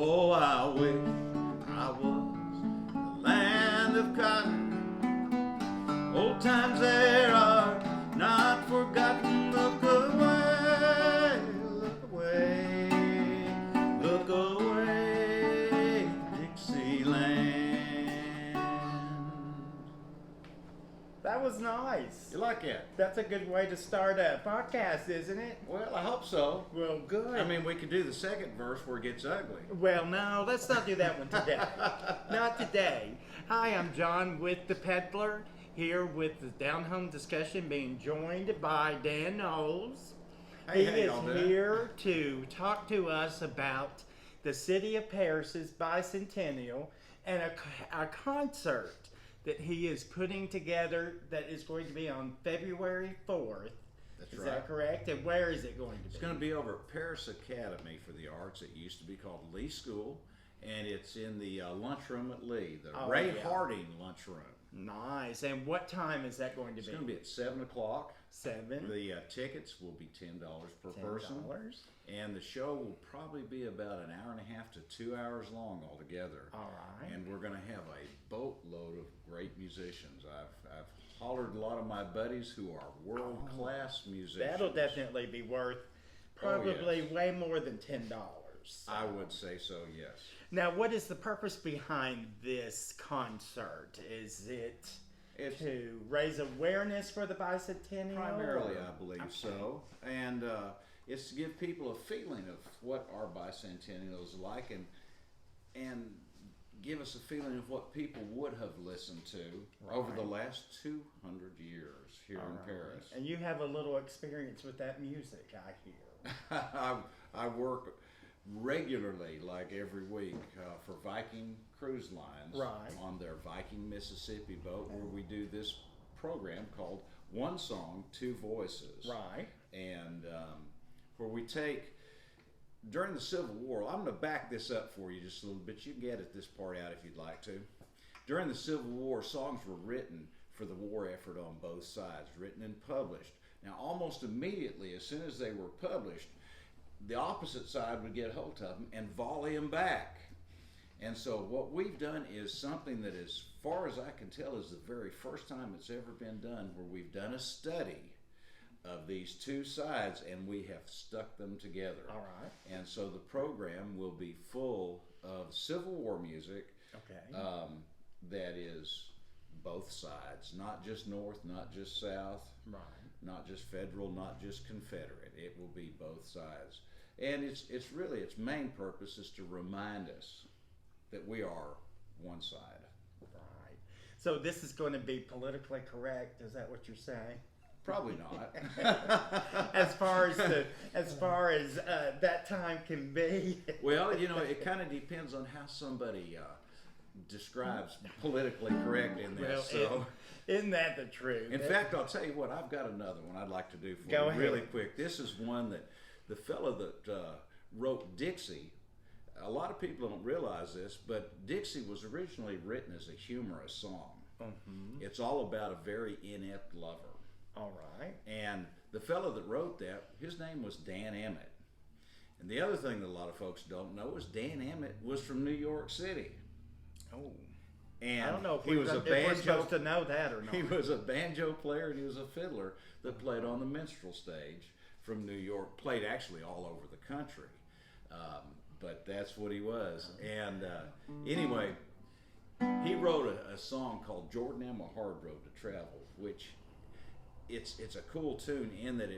Oh, I wish I was the land of cotton. Old times there are not forgotten. Look away, look away, look away, Dixieland. That was nice. You like it? That's a good way to start a podcast, isn't it? Well, I hope so. Well, good. I mean, we could do the second verse where it gets ugly. Well, no, let's not do that one today. Not today. Hi, I'm John with the Peddler, here with the Down Home Discussion, being joined by Dan Knowles. Hey, He how is y'all doing? here to talk to us about the city of Paris' Bicentennial and a concert that he is putting together that is going to be on February 4th. That's Is right. that correct? And where is it going to be? It's going to be over at Paris Academy for the Arts. It used to be called Lee School, and it's in the lunchroom at Lee, the Oh, Ray yeah. Harding lunchroom. Nice. And what time is that going to It's be? going to be at 7 o'clock. 7. The tickets will be $10 per person, $10. and the show will probably be about an hour and a half to 2 hours long altogether. All right. And we're going to have a boatload of great musicians. I've hollered a lot of my buddies who are world-class musicians. That'll definitely be worth probably way more than $10. I would say so, yes. Now, what is the purpose behind this concert? Is it It's to raise awareness for the bicentennial? primarily, or- I believe Okay. so. And it's to give people a feeling of what our bicentennial is like and give us a feeling of what people would have listened to over the Right. last 200 years here All in right. Paris. And you have a little experience with that music, I hear. I work regularly, like every week, for Viking Cruise Lines Right. on their Viking Mississippi boat, where we do this program called One Song, Two Voices. Right. And where we take, during the Civil War, I'm going to back this up for you just a little bit. You can edit this part out if you'd like to. During the Civil War, songs were written for the war effort on both sides, written and published. Now, almost immediately, as soon as they were published, the opposite side would get hold of them and volley them back. And so what we've done is something that, as far as I can tell, is the very first time it's ever been done, where we've done a study of these two sides and we have stuck them together. All right. And so the program will be full of Civil War music Okay. that is both sides, not just North, not just South, right. not just Federal, not just Confederate. It will be both sides. And it's really, its main purpose is to remind us that we are one side. Right. So this is going to be politically correct. Is that what you're saying? Probably not. as far as that time can be. Well, you know, it kind of depends on how somebody describes politically correct in this. Well, So, isn't that the truth? in fact, I'll tell you what, I've got another one I'd like to do for Go you ahead. really quick. This is one that the fellow that wrote Dixie, a lot of people don't realize this, but Dixie was originally written as a humorous song. Mm-hmm. It's all about a very inept lover. All right. And the fellow that wrote that, his name was Dan Emmett. And the other thing that a lot of folks don't know is Dan Emmett was from New York City. Oh. And I don't know if, he was a if we're banjo. supposed to know that or not. He was a banjo player and he was a fiddler that played on the minstrel stage from New York. Played actually all over the country, but that's what he was. And anyway, he wrote a song called "Jordan Am a Hard Road to Travel," which it's a cool tune in that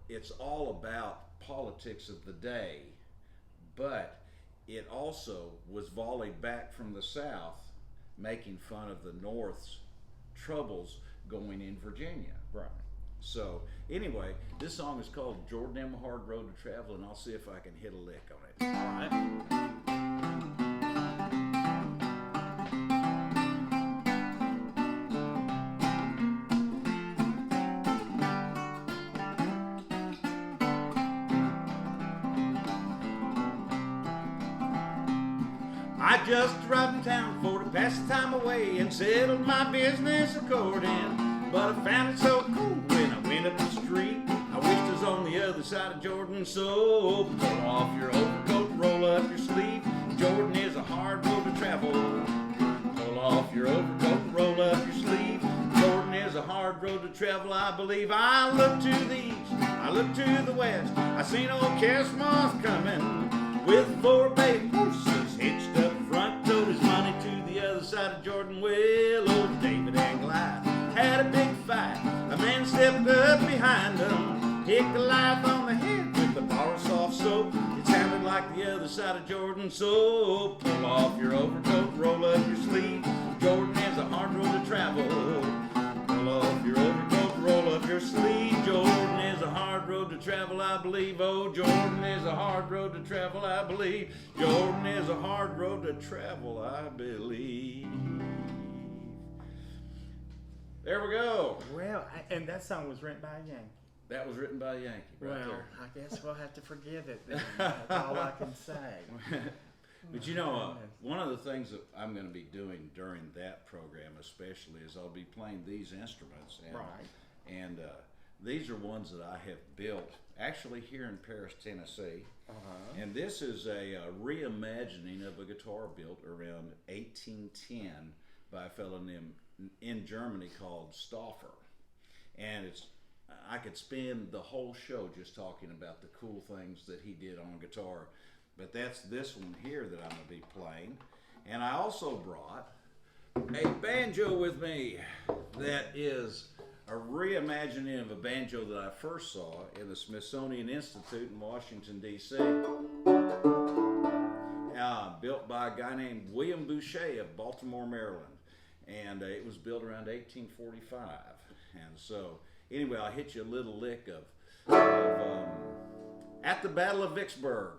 it's all about politics of the day, but it also was volleyed back from the South, making fun of the North's troubles going in Virginia. Right. So anyway, this song is called "Jordan Am a Hard Road to Travel," and I'll see if I can hit a lick on it. All right. I just arrived in town for to pass the time away and settled my business according. But I found it so cool when I went up the street. I wished it was on the other side of Jordan. So pull off your overcoat, roll up your sleeve, Jordan is a hard road to travel. Pull off your overcoat, roll up your sleeve. Jordan is a hard road to travel, I believe. I look to the east, I look to the west. I seen old Cassmoth coming with 4 bay horses hitched up front. Told his money to the other side of Jordan. Well, old David and Goliath had a big fight. A man stepped up behind them, hit Goliath on the head with a bar of soft soap. It sounded like the other side of Jordan. So pull off your overcoat, roll up your sleeve. Jordan is a hard road to travel. Pull off your overcoat, roll up your sleeve. Jordan is a hard road to travel, I believe. Oh, Jordan is a hard road to travel, I believe. Jordan is a hard road to travel, I believe. There we go. Well, and that song was written by a Yankee. That was written by a Yankee right Well, there. I guess we'll have to forgive it then. That's all I can say. But you know, one of the things that I'm going to be doing during that program especially is I'll be playing these instruments. And, Right. And these are ones that I have built actually here in Paris, Tennessee. Uh-huh. And this is a reimagining of a guitar built around 1810 by a fellow named in Germany called Stauffer. And I could spend the whole show just talking about the cool things that he did on guitar. But that's this one here that I'm going to be playing. And I also brought a banjo with me that is a reimagining of a banjo that I first saw in the Smithsonian Institute in Washington, D.C. Built by a guy named William Boucher of Baltimore, Maryland. And it was built around 1845. And so, anyway, I'll hit you a little lick of At the Battle of Vicksburg.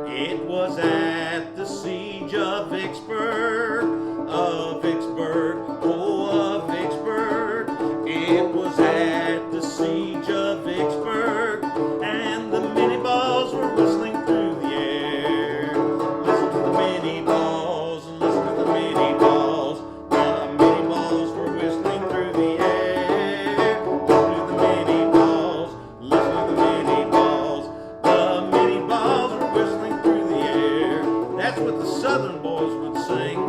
It was at the siege of Vicksburg, oh, of Vicksburg. It was at the siege of Vicksburg, and the mini balls were whistling through the air. Listen to the mini balls, listen to the mini balls. The mini balls were whistling through the air. Listen to the mini balls, listen to the mini balls. The mini balls were whistling through the air. That's what the southern boys would sing.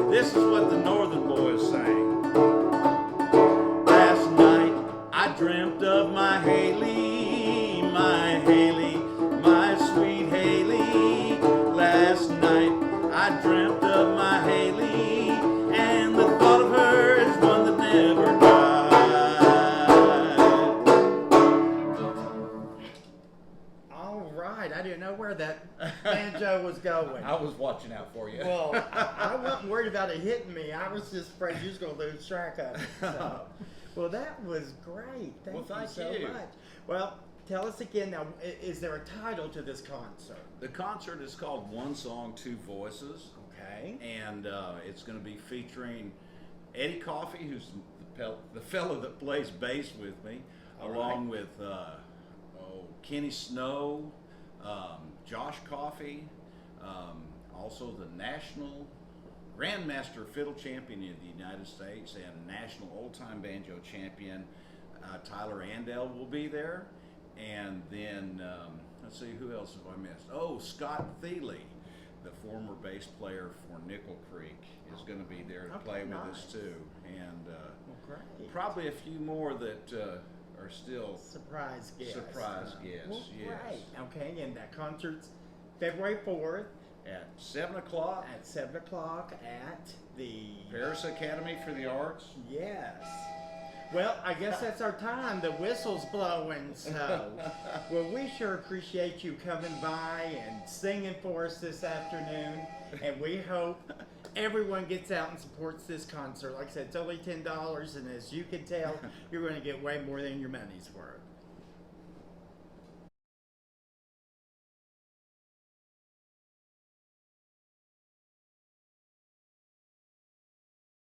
This is what the northern boys sang. Last night I dreamt of my Haley, my Haley, my sweet Haley. Last night I dreamt of my Haley, and the thought of her is one that never died. All right. I didn't know where that banjo was going. I was watching out for you. Well, I wasn't worried about it hitting me. I was just afraid you was going to lose track of it. So. Well, that was great. Thank you so much. Well, tell us again now, is there a title to this concert? The concert is called One Song, Two Voices. Okay. And it's going to be featuring Eddie Coffey, who's the fellow that plays bass with me, along with Kenny Snow, Josh Coffey, also the National Grandmaster Fiddle Champion of the United States and National Old-Time Banjo Champion Tyler Andell will be there. And then, let's see, who else have I missed? Oh, Scott Thiele, the former bass player for Nickel Creek, is going to be there to play with us too. And great. probably a few more that are still surprise guests. Well, yes. Great. Okay, and that concert's February 4th. At 7 o'clock. At 7 o'clock at the Paris Academy for the Arts. Yes. Well, I guess that's our time. The whistle's blowing, so. Well, we sure appreciate you coming by and singing for us this afternoon. And we hope everyone gets out and supports this concert. Like I said, it's only $10, and as you can tell, you're going to get way more than your money's worth.